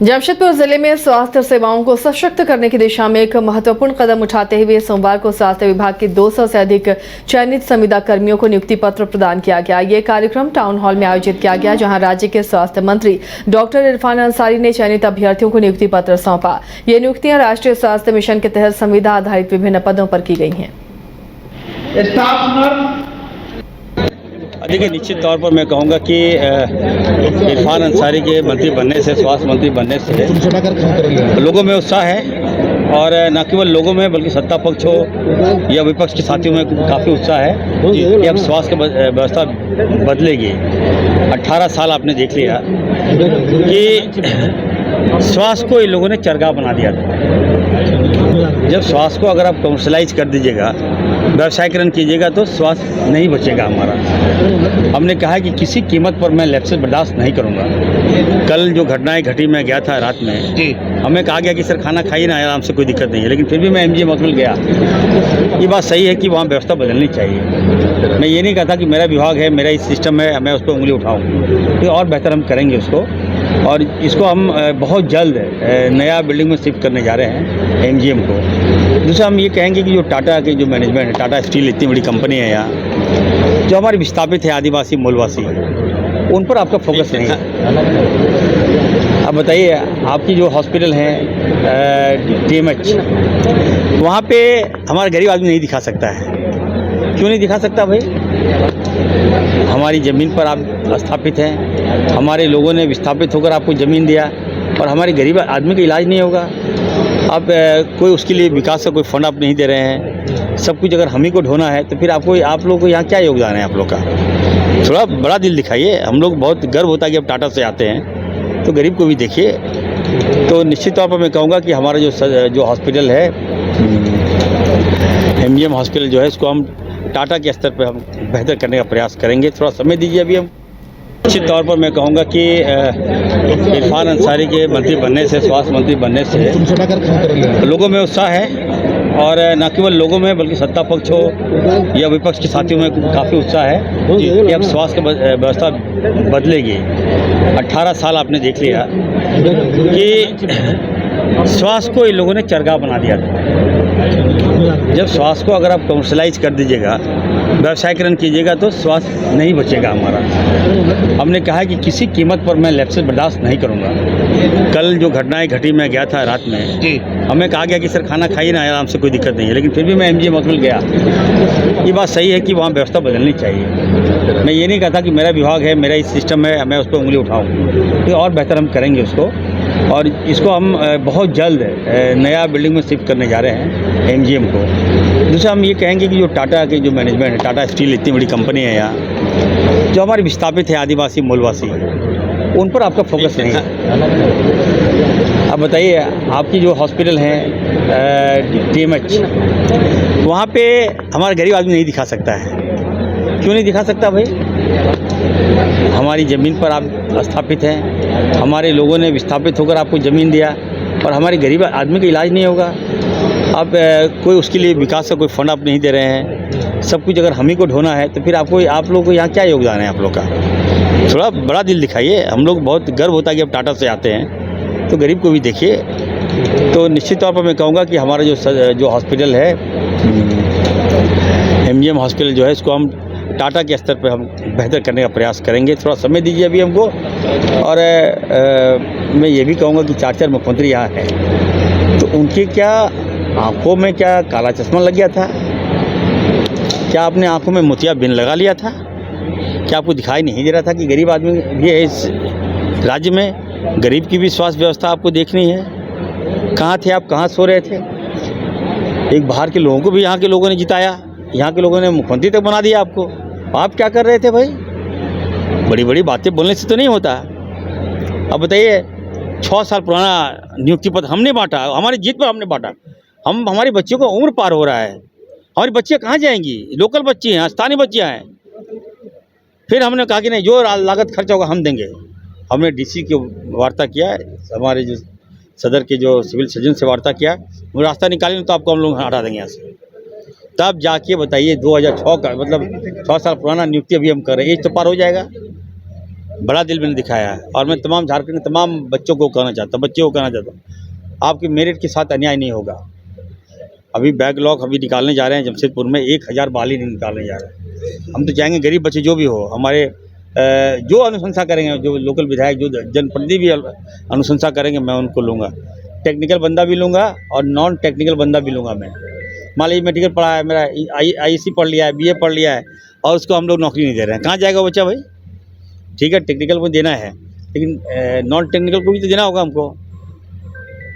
जमशेदपुर जिले में स्वास्थ्य सेवाओं को सशक्त करने की दिशा में एक महत्वपूर्ण कदम उठाते हुए सोमवार को स्वास्थ्य विभाग के 200 से अधिक चयनित संविदा कर्मियों को नियुक्ति पत्र प्रदान किया गया। ये कार्यक्रम टाउन हॉल में आयोजित किया गया, जहां राज्य के स्वास्थ्य मंत्री डॉक्टर इरफान अंसारी ने चयनित अभ्यर्थियों को नियुक्ति पत्र सौंपा। ये नियुक्तियां राष्ट्रीय स्वास्थ्य मिशन के तहत संविदा आधारित विभिन्न पदों पर की गई हैं। देखिए, निश्चित तौर पर मैं कहूँगा कि इरफान अंसारी के मंत्री बनने से, स्वास्थ्य मंत्री बनने से लोगों में उत्साह है, और न केवल लोगों में बल्कि सत्ता पक्ष हो या विपक्ष के साथियों में काफ़ी उत्साह है कि अब स्वास्थ्य व्यवस्था बदलेगी। 18 साल आपने देख लिया कि स्वास्थ्य को इन लोगों ने चरगाह बना दिया था। जब स्वास्थ्य को अगर आप कमर्शलाइज कर दीजिएगा, व्यवसायीकरण कीजिएगा, तो स्वास्थ्य नहीं बचेगा हमारा। हमने कहा कि किसी कीमत पर मैं लैप्सेस बर्दाश्त नहीं करूंगा। कल जो घटनाएं घटी, मैं गया था रात में, हमें कहा गया कि सर खाना खाइए ना, आराम से कोई दिक्कत नहीं है, लेकिन फिर भी मैं MGM हॉस्पिटल गया। ये बात सही है कि वहाँ व्यवस्था बदलनी चाहिए। मैं ये नहीं कहता कि मेरा विभाग है, मेरा इस सिस्टम है, मैं उस पर उंगली उठाऊँ, तो और बेहतर हम करेंगे उसको, और इसको हम बहुत जल्द नया बिल्डिंग में शिफ्ट करने जा रहे हैं MGM को। दूसरा हम ये कहेंगे कि जो टाटा के जो मैनेजमेंट है, टाटा स्टील इतनी बड़ी कंपनी है यहाँ, जो हमारे विस्थापित है आदिवासी मूलवासी, उन पर आपका फोकस नहीं है। अब बताइए, आपकी जो हॉस्पिटल है TMH, वहाँ पे हमारा गरीब आदमी नहीं दिखा सकता है। क्यों नहीं दिखा सकता भाई? हमारी ज़मीन पर आप स्थापित हैं, हमारे लोगों ने विस्थापित होकर आपको ज़मीन दिया, और हमारे गरीब आदमी का इलाज नहीं होगा। आप कोई उसके लिए विकास का कोई फंड आप नहीं दे रहे हैं। सब कुछ अगर हम ही को ढोना है, तो फिर आप लोग को यहाँ क्या योगदान है आप लोग का? थोड़ा बड़ा दिल दिखाइए। हम लोग बहुत गर्व होता है कि अब टाटा से आते हैं, तो गरीब को भी देखिए। तो निश्चित तौर पर मैं कहूँगा कि हमारा जो हॉस्पिटल है MGM हॉस्पिटल जो है, इसको हम टाटा के स्तर पर हम बेहतर करने का प्रयास करेंगे। थोड़ा समय दीजिए अभी हम। निश्चित तौर पर मैं कहूँगा कि इरफान अंसारी के मंत्री बनने से, स्वास्थ्य मंत्री बनने से लोगों में उत्साह है, और न केवल लोगों में बल्कि सत्ता पक्ष हो या विपक्ष के साथियों में काफ़ी उत्साह है कि अब स्वास्थ्य व्यवस्था बदलेगी। 18 साल आपने देख लिया कि स्वास्थ्य को इन लोगों ने चरगाह बना दिया था। जब स्वास्थ्य को अगर आप कमर्शलाइज कर दीजिएगा, व्यवसायीकरण कीजिएगा, तो स्वास्थ्य नहीं बचेगा हमारा। हमने कहा कि किसी कीमत पर मैं लैप्सेस बर्दाश्त नहीं करूंगा। कल जो घटनाएं घटी, मैं गया था रात में, हमें कहा गया कि सर खाना खाइए ना, आराम से कोई दिक्कत नहीं है, लेकिन फिर भी मैं MGM हॉस्पिटल गया। ये बात सही है कि वहाँ व्यवस्था बदलनी चाहिए। मैं ये नहीं कहता कि मेरा विभाग है, मेरा इस सिस्टम है, मैं उस पर उंगली उठाऊँ, तो और बेहतर हम करेंगे उसको, और इसको हम बहुत जल्द नया बिल्डिंग में शिफ्ट करने जा रहे हैं MGM को। दूसरा हम ये कहेंगे कि जो टाटा के जो मैनेजमेंट है, टाटा स्टील इतनी बड़ी कंपनी है यहाँ, जो हमारे विस्थापित है आदिवासी मूलवासी, उन पर आपका फोकस नहीं है। अब बताइए, आपकी जो हॉस्पिटल है TMH, वहाँ पे हमारा गरीब आदमी नहीं दिखा सकता है। क्यों नहीं दिखा सकता भाई? हमारी ज़मीन पर आप स्थापित हैं, हमारे लोगों ने विस्थापित होकर आपको ज़मीन दिया, और हमारे गरीब आदमी का इलाज नहीं होगा। आप कोई उसके लिए विकास का कोई फंड आप नहीं दे रहे हैं। सब कुछ अगर हम ही को ढोना है, तो फिर आप लोग को यहाँ क्या योगदान है आप लोग का? थोड़ा बड़ा दिल दिखाइए। हम लोग बहुत गर्व होता है कि अब टाटा से आते हैं, तो गरीब को भी देखिए। तो निश्चित तौर पर मैं कहूँगा कि हमारा जो हॉस्पिटल है MGM हॉस्पिटल जो है, इसको हम टाटा के स्तर पर हम बेहतर करने का प्रयास करेंगे। थोड़ा समय दीजिए अभी हमको, और मैं ये भी कहूँगा कि 4 मुख्यमंत्री यहाँ हैं, तो उनके क्या आँखों में क्या काला चश्मा लग गया था? क्या आपने आँखों में मोतियाबिंद लगा लिया था? क्या आपको दिखाई नहीं दे रहा था कि गरीब आदमी भी है इस राज्य में? गरीब की भी स्वास्थ्य व्यवस्था आपको देखनी है। कहाँ थे आप? कहाँ सो रहे थे? एक बाहर के लोगों को भी यहाँ के लोगों ने जिताया, यहाँ के लोगों ने मुख्यमंत्री तक बना दिया आपको। आप क्या कर रहे थे भाई? बड़ी बड़ी बातें बोलने से तो नहीं होता। अब बताइए, 6 साल पुराना नियुक्ति पत्र हमने बांटा, हमारी जीत पर हमने बांटा। हमारे बच्चों का उम्र पार हो रहा है, हमारी बच्चियाँ कहाँ जाएंगी? लोकल बच्ची हैं, स्थानीय बच्चियाँ हैं। फिर हमने कहा कि नहीं, जो लागत खर्च होगा हम देंगे। हमने DC की वार्ता किया, हमारे जो सदर के जो सिविल सर्जन से वार्ता किया, वो रास्ता निकालेंगे तो आपको हम लोग हटा देंगे यहाँ से। तब जाके बताइए, 2006 का मतलब 6 साल पुराना नियुक्ति अभी हम कर रहे हैं, एज तो पार हो जाएगा। बड़ा दिल मैंने दिखाया है। और मैं तमाम झारखंड के तमाम बच्चों को कहना चाहता हूँ, बच्चों को कहना चाहता हूँ, आपकी मेरिट के साथ अन्याय नहीं होगा। अभी बैकलॉग अभी निकालने जा रहे हैं जमशेदपुर में, 1000 बाली नहीं निकालने जा रहे हैं। हम तो चाहेंगे गरीब बच्चे जो भी हो, हमारे जो अनुशंसा करेंगे, जो लोकल विधायक, जो जनप्रतिनिधि भी अनुशंसा करेंगे, मैं उनको लूँगा। टेक्निकल बंदा भी लूँगा और नॉन टेक्निकल बंदा भी लूँगा मैं। मान लीजिए मेडिकल पढ़ा है, मेरा IEC पढ़ लिया है, BA पढ़ लिया है, और उसको हम लोग नौकरी नहीं दे रहे हैं, कहाँ जाएगा बच्चा भाई? ठीक है, टेक्निकल को देना है, लेकिन नॉन टेक्निकल को भी तो देना होगा हमको।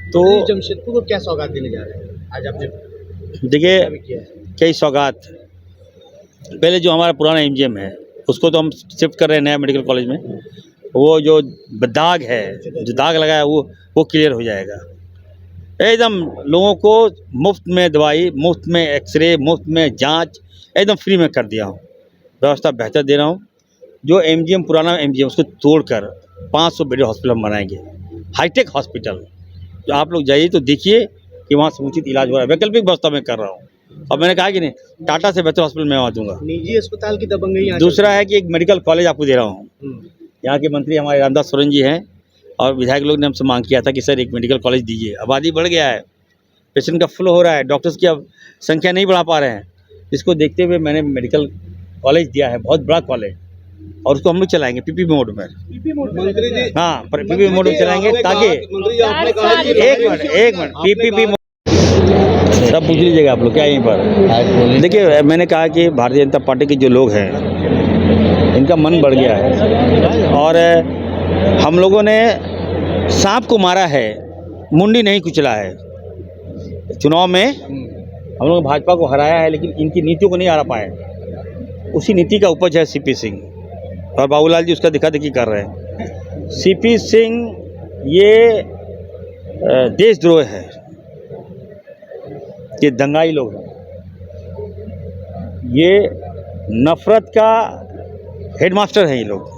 तो जमशेदपुर को क्या सौगात देने जा रहे हैं आज आपने? देखिए, कई सौगात। पहले जो हमारा पुराना MGM है उसको तो हम शिफ्ट कर रहे हैं नया मेडिकल कॉलेज में। वो जो दाग है, जो दाग लगा है, वो क्लियर हो जाएगा। एकदम लोगों को मुफ्त में दवाई, मुफ्त में एक्सरे, मुफ्त में जांच एकदम फ्री में कर दिया हूँ। व्यवस्था बेहतर दे रहा हूँ। जो MGM पुराना MGM उसको तोड़कर 500 बेड हॉस्पिटल हम बनाएंगे, हाईटेक हॉस्पिटल। तो आप लोग जाइए तो देखिए कि वहाँ समुचित इलाज हो रहा है। वैकल्पिक व्यवस्था में कर रहा हूँ। और मैंने कहा कि नहीं, टाटा से बेहतर हॉस्पिटल मैं वहाँ दूंगा। निजी अस्पताल की दबंगई यहाँ दूसरा है कि एक मेडिकल कॉलेज आपको दे रहा हूँ। यहाँ के मंत्री हमारे रामदास सोरेन जी हैं, और विधायक लोग ने हमसे मांग किया था कि सर एक मेडिकल कॉलेज दीजिए। आबादी बढ़ गया है, पेशेंट का फ्लो हो रहा है, डॉक्टर्स की अब संख्या नहीं बढ़ा पा रहे हैं। इसको देखते हुए मैंने मेडिकल कॉलेज दिया है, बहुत बड़ा कॉलेज, और उसको हम लोग चलाएंगे PPP मोड में। मंत्री जी, हाँ, PPP मोड में चलाएंगे ताकि मंत्री जी आपने कहा कि एक मिनट PPP मोड सब पूछ लीजिएगा आप लोग क्या यहीं पर। देखिए, मैंने कहा कि भारतीय जनता पार्टी के जो लोग हैं इनका मन बढ़ गया है, और हम लोगों ने सांप को मारा है, मुंडी नहीं कुचला है। चुनाव में हम लोगों ने भाजपा को हराया है, लेकिन इनकी नीतियों को नहीं हरा पाए। उसी नीति का उपज है CP सिंह, और बाबूलाल जी उसका दिखा दिखी कर रहे हैं। CP सिंह ये देशद्रोह है, ये दंगाई लोग हैं, ये नफरत का हेडमास्टर हैं ये लोग।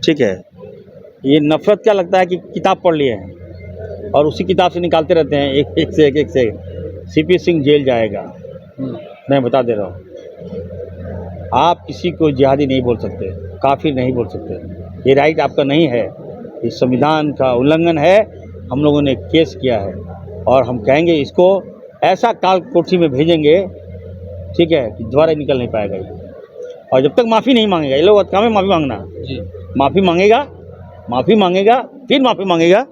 ठीक है, ये नफरत का लगता है कि किताब पढ़ लिए हैं और उसी किताब से निकालते रहते हैं एक से एक। CP सिंह जेल जाएगा, मैं बता दे रहा हूँ। आप किसी को जिहादी नहीं बोल सकते, काफिर नहीं बोल सकते, ये राइट आपका नहीं है। ये संविधान का उल्लंघन है। हम लोगों ने केस किया है और हम कहेंगे इसको ऐसा काल कोठरी में भेजेंगे, ठीक है, कि दोबारा निकल नहीं पाएगा ये। और जब तक माफ़ी नहीं मांगेगा, ये लोग काम है माफ़ी मांगना जी, माफ़ी मांगेगा, फिर माफ़ी मांगेगा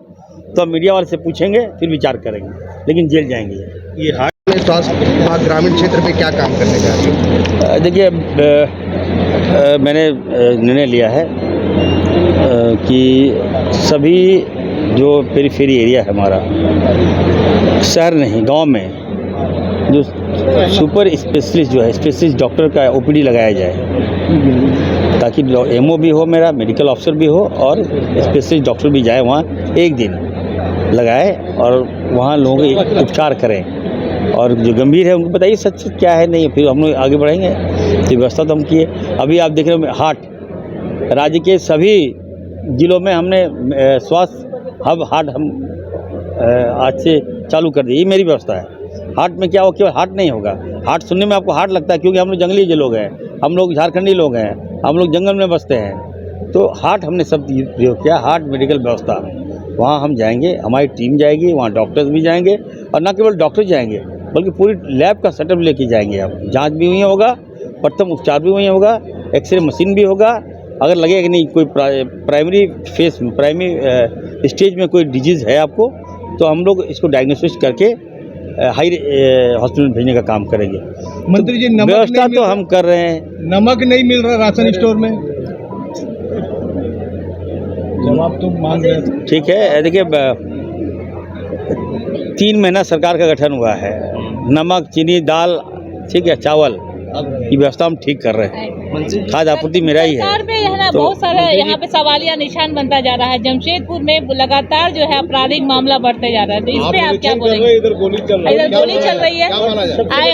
तो हम मीडिया वाले से पूछेंगे, फिर विचार करेंगे, लेकिन जेल जाएंगे। ये हाट में स्वास्थ्य विभाग ग्रामीण क्षेत्र में क्या काम करने जा रहे हैं? देखिए, मैंने निर्णय लिया है कि सभी जो पेरीफेरी एरिया है हमारा, शहर नहीं गांव में, जो सुपर स्पेशलिस्ट जो है, स्पेशलिस्ट डॉक्टर का OPD लगाया जाए, ताकि MO भी हो, मेरा मेडिकल ऑफिसर भी हो, और स्पेशलिस्ट डॉक्टर भी जाए वहाँ, एक दिन लगाए और वहाँ लोगों के उपचार करें। और जो गंभीर है उनको बताइए सच क्या है, नहीं, फिर हम लोग आगे बढ़ेंगे। तो व्यवस्था तो हम किए। अभी आप देख रहे हो हाट, राज्य के सभी जिलों में हमने स्वास्थ्य हब हाट हम आज से चालू कर दी। ये मेरी व्यवस्था है। हाट में क्या हो, केवल हाट नहीं होगा। हाट सुनने में आपको हाट लगता है क्योंकि हम लोग जंगली लोग हैं, हम लोग झारखंडी लोग हैं, हम लोग जंगल में बसते हैं, तो हाट हमने सब प्रयोग किया। हाट मेडिकल व्यवस्था, वहाँ हम जाएंगे, हमारी टीम जाएगी, वहाँ डॉक्टर्स भी जाएंगे, और न केवल डॉक्टर जाएंगे बल्कि पूरी लैब का सेटअप लेके जाएंगे। आप जांच भी वहीं होगा, प्रथम उपचार भी वहीं होगा, एक्सरे मशीन भी होगा। अगर लगेगा कि नहीं कोई प्राइमरी स्टेज में कोई डिजीज़ है आपको, तो हम लोग इसको डायग्नोसिस करके हाई हॉस्पिटल भेजने का काम करेंगे। मंत्री जी, नमक व्यवस्था तो हम कर रहे हैं। नमक नहीं मिल रहा राशन स्टोर में, जवाब तो मांग रहे हैं। ठीक है, देखिए 3 महीना सरकार का गठन हुआ है, नमक, चीनी, दाल, ठीक है, चावल की व्यवस्था हम ठीक कर रहे हैं। खाद्य आपूर्ति मेरा ही है। सरकार पे है ना, बहुत सारा यहाँ पे सवालिया निशान बनता जा रहा है। जमशेदपुर में लगातार जो है आपराधिक मामला बढ़ते जा रहा है, तो इस पे आप क्या बोलेंगे? इधर गोली चल रही है,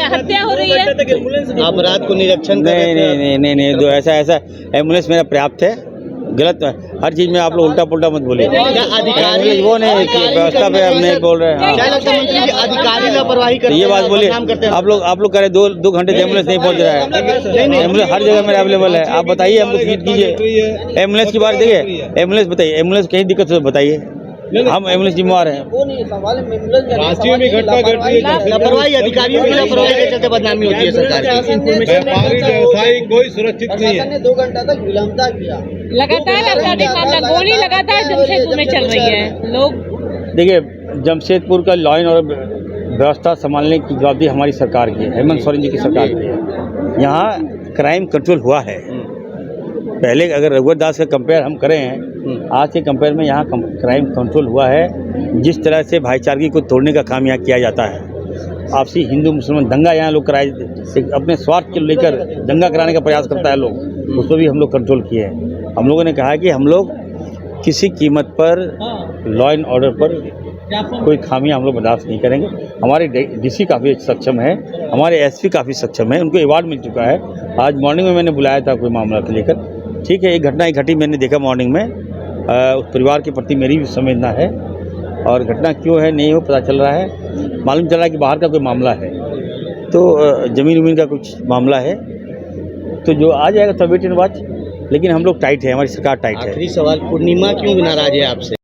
हत्या हो रही है, अपराध को निरीक्षण नहीं, जो ऐसा एम्बुलेंस मेरा पर्याप्त है, गलत है, हर चीज़ में आप लोग उल्टा पुल्टा मत बोलिए। अधिकारी वो नहीं कि व्यवस्था पे हम नहीं बोल रहे हैं। क्या लगता है मंत्री जी, अधिकारी लापरवाही तो करते ये बात बोलिए, काम करते हैं? आप लोग कह रहे 2 घंटे से एम्बुलेंस नहीं पहुंच रहा है। एम्बुलेंस हर जगह में अवेलेबल है, आप बताइए, हमको फीड कीजिए। एम्बुलेंस की बात देखिए, एम्बुलेंस बताइए, एम्बुलेंस कहीं दिक्कत हो तो बताइए, हम एम्बुलेंस जिम्मेवार हैं। रांची में घटना घट रही है, लापरवाही, अधिकारियों की लापरवाही के चलते बदनामी होती है सरकार की। व्यापारी व्यवसायी कोई सुरक्षित नहीं है। 2 घंटा तक विलंबता किया। लगातार आपराधिक मामला, गोली लगातार जमशेदपुर में चल रही है। लोग देखिए, जमशेदपुर का लॉ एंड ऑर्डर व्यवस्था संभालने की जवाबदेही हमारी सरकार की है, हेमंत सोरेन जी की सरकार की है। यहाँ क्राइम कंट्रोल हुआ है। पहले अगर रघुवर दास का कंपेयर हम करें आज के कंपेयर में, यहाँ क्राइम कंट्रोल हुआ है। जिस तरह से भाईचारगी को तोड़ने का काम यहाँ किया जाता है, आपसी हिंदू मुसलमान दंगा यहाँ लोग कराए, अपने स्वार्थ को लेकर दंगा कराने का प्रयास करता है लोग, उसको भी हम लोग कंट्रोल किए हैं। हम लोगों ने कहा कि हम लोग किसी कीमत पर लॉ एंड ऑर्डर पर कोई खामियां हम लोग बर्दाश्त नहीं करेंगे। हमारे डीसी काफ़ी सक्षम है, हमारे एसपी काफ़ी सक्षम है, उनको अवार्ड मिल चुका है। आज मॉर्निंग में मैंने बुलाया था कोई मामला को लेकर, ठीक है, एक घटना घटी, मैंने देखा मॉर्निंग में, उस परिवार के प्रति मेरी भी संवेदना है, और घटना क्यों है नहीं हो पता चल रहा है। मालूम चला कि बाहर का कोई मामला है, तो ज़मीन वमीन का कुछ मामला है, तो जो आ जाएगा तो वेट एंड वॉच। लेकिन हम लोग टाइट है, हमारी सरकार टाइट है। आखिरी सवाल, पूर्णिमा क्यों नाराज है आपसे?